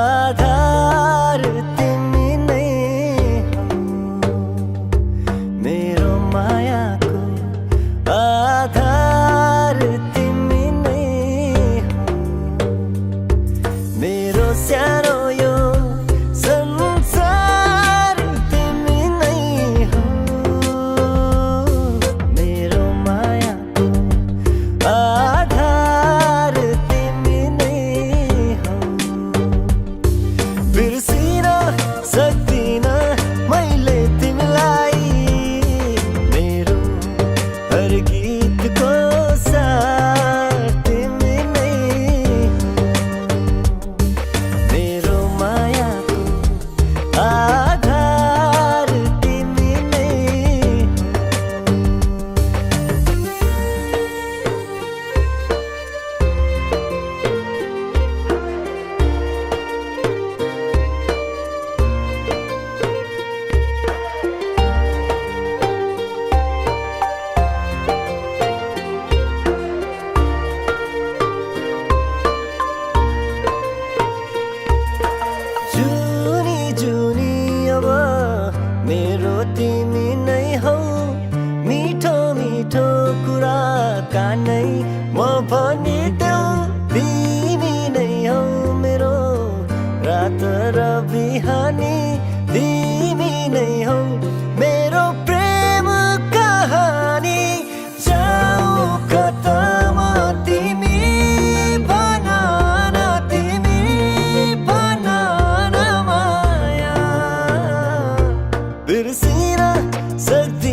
आधार तिमी नै हौ, मेरो मायाको आधार तिमी नै हौ, मेरो सानो यो संसार तिमी नै हौ, मेरो मायाको आधार तिमी नै हौ। बिर्सिन सक्दिन मैले तिमीलाई, मेरो हर गीतको सार तिमी नै हौ, मेरो मायाको आधार तिमी नै हौ। जुनी जुनी अब मेरो तिमी नै हौ, मिठो मिठो कुरा कानै म भनिदेऊ तिमी नै हौ, मेरो रात र बिहानी तिमी नै हौ, मेरो प्रेम कहानी जाऊ खतम तिमी भन न, तिमी भन न माया। बिर्सिन सक्दिन